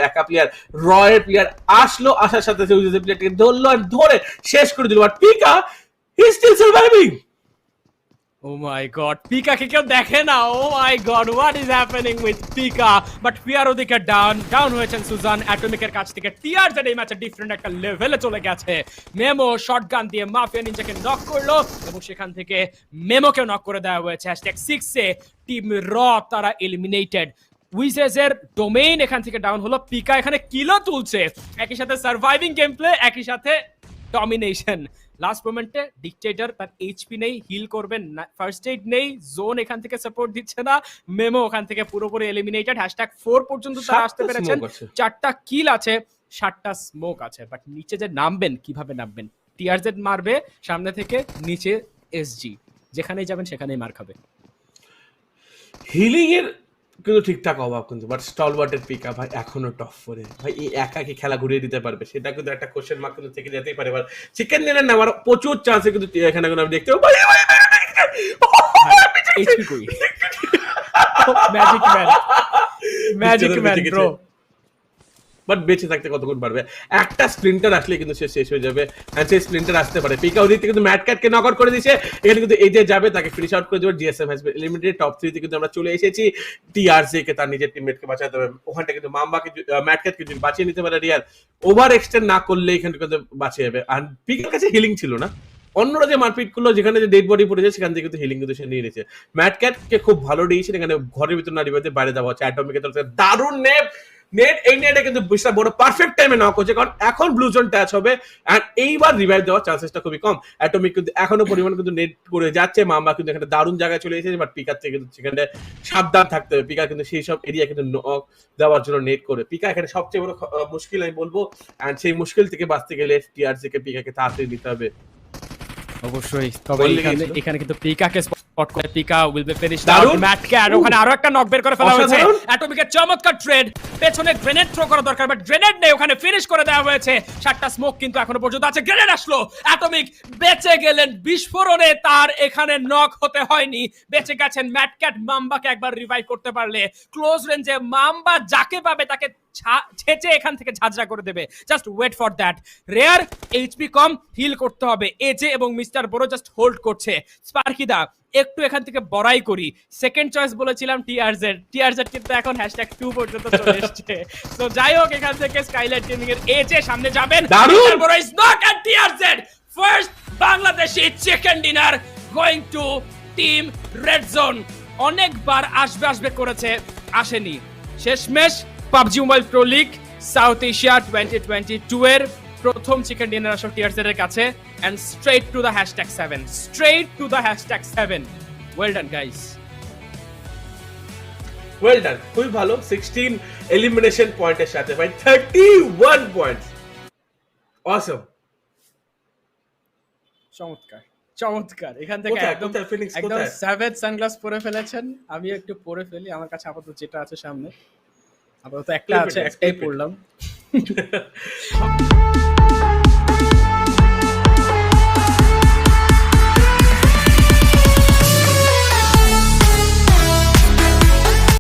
একা প্লেয়ার রয়ের প্লেয়ার আসলো, আসার সাথে সাথে প্লেয়ারটাকে ধরলো আর ধরে শেষ করে দিল। But Pika he still surviving. Oh my god, Pika ke keu dekhe na. Oh my god, what is happening with Pika? But Piaro dike down hoyechen Suzan Atomic er kach theke TRZ ei matche different ekta level e chole geche. Memo shotgun diye Mafia Ninja ke knock korlo ebong sekhan theke Memo ke knock kore dewa hoyeche #6 e team raw tara eliminated. উইজেস এর domain এখান থেকে down হলো, Pika এখানে kilo তুলছে, একই সাথে surviving game play, একই সাথে ডমিনেশন। লাস্ট মোমেন্টে ডিকটেটর তার এইচপি নেই, হিল করবেন, ফার্স্ট এইড নেই, জোন এখান থেকে সাপোর্ট দিচ্ছে না, মেমো ওখান থেকে পুরোপুরি এলিমিনেটেড। #4 পর্যন্ত তারা আসতে পেরেছেন, 4টা কিল আছে, 7টা স্মোক আছে। বাট নিচে যে নামবেন, কিভাবে নামবেন? টিআরজেড মারবে সামনে থেকে, নিচে এসজি, যেখানেই যাবেন সেখানেই মার খাবে। হিলিং এর কিন্তু ঠিকঠাক অভাব কিন্তু, বাট স্টলওয়ার্টের পিকা ভাই এখনো টপ 4 ভাই, এই একা কি খেলা ঘুরিয়ে দিতে পারবে? সেটা কিন্তু একটা কোশ্চেন মার্ক কিন্তু থেকে যেতেই পারে। চিকেন ডিনার নেওয়ার প্রচুর চান্সে কিন্তু এখানে আমি দেখতে পাবো। এইচপি কই? Magic man bro. বাট বেঁচে থাকতে কতক্ষণ পারবে? একটা স্প্লিন্টার আসলে কিন্তু সে শেষ হয়ে যাবে, এন্ড সেই স্প্লিন্টার আসতে পারে। পিকা ওদিক থেকে কিন্তু ম্যাট ক্যাটকে নক আউট করে দিয়েছে, এখানে কিন্তু এই যে যাবে তাকে ফিনিশ আউট করে দেবে। GSM has been eliminated. Top 3 তে কিন্তু আমরা চলে এসেছি। টিআরজি কে তার নিজের টিমমেটকে বাঁচাতে হবে, ওখানটা কিন্তু মাম্বাকে ম্যাট ক্যাটকে যদি বাঁচিয়ে নিতে পারে রিয়াল, ওভার এক্সটেন্ড না করলে এখানে কিন্তু বাঁচিয়ে যাবে। আর পিকার কাছে হিলিং ছিল না, অন্যরা যে মারপিট করলো, যেখানে যে ডেড বডি পড়েছে সেখান থেকে কিন্তু হিলিং কিন্তু সে নিয়ে নিয়েছে। ম্যাট ক্যাটকে খুব ভালো ডিসিশন, এখানে ঘরের ভিতর না রিভাইতে বাইরে দেওয়া হচ্ছে। অ্যাটমিকের তরফ থেকে দারুণ নেট এই নেটে কিন্তু বিশাল বড় পারফেক্ট টাইমে নক হচ্ছে, কারণ এখন ব্লু জোন টাচ হবে এন্ড এইবার রিভাইভ দেওয়ার চান্সেসটা খুবই কম। অ্যাটমিক কিন্তু এখনো পরিমাণ কিন্তু নেট করে যাচ্ছে, মাম্বা কিন্তু এখানে দারুণ জায়গায় চলে এসেছে। বাট পিকার থেকে কিন্তু সেখানে সাবধান থাকতে হবে। পিকা কিন্তু সেই সব এরিয়া কিন্তু নক দেওয়ার জন্য নেট করে। পিকা এখানে সবচেয়ে বড় মুশকিল আমি বলবো, এন্ড সেই মুশকিল থেকে বাঁচতে গেলে টিআরজি কে পিকাকে তাড়াতাড়ি নিতে হবে। অবশ্যই, তবে এখানে কিন্তু পিকাকে স্পট করে Pika will be finished out. ম্যাট ক্যাট ওখানে আরো একটা নক বের করে ফেলা হয়েছে। অ্যাটমিকের চমৎকার ট্রেড, পেছনে গ্রেনেড থ্রো করা দরকার, বাট গ্রেনেড নেই, ওখানে ফিনিশ করে দেওয়া হয়েছে। 7টা স্মোক কিন্তু এখনো পর্যন্ত আছে। গ্রেনেড আসলো, অ্যাটমিক বেঁচে গেলেন বিস্ফোরণে, তার এখানে নক হতে হয়নি, বেঁচে গেছেন। ম্যাট ক্যাট মাম্বাকে একবার রিভাইভ করতে পারলে ক্লোজ রেঞ্জে মাম্বা যাকে পাবে তাকে ছেচে এখান থেকে ঝাঁঝরা করে দেবে। Just wait for that. Rare HP কম, হিল করতে হবে। এজে এবং মিস্টার বড় জাস্ট হোল্ড করছে। স্পার্কিদা একটু এখান থেকে বড়াই করি, সেকেন্ড চয়েস বলেছিলাম টিআরজেড কিন্তু এখন #2 পর্যন্ত চলে এসেছে। সো যাই হোক, এখান থেকে স্কাইলাইট গেমিং এর এজে সামনে যাবেন। মিস্টার বড় is not at TRZ. First Bangladeshi chicken dinner going to team red zone. অনেকবার আসবে করেছে, আসেনি। শেষমেশ PUBG mobile pro league south Asia 2022 এর প্রথম চিকেন ডিনার আসো টিআরজেড এর কাছে, and straight to the #7, straight to the #7. Well done guys, well done, খুবই ভালো। 16 এলিমিনেশন পয়েন্টের সাথে ভাই 31 পয়েন্টস, অসম, চমৎকার। এখান থেকে একদম সেভেজ সানগ্লাস পরে ফেলেছেন, আমি একটু পরে ফেলি, আমার কাছে আপাতত যেটা আছে সামনে, আপাতত একটা আছে, একটাই পড়লাম।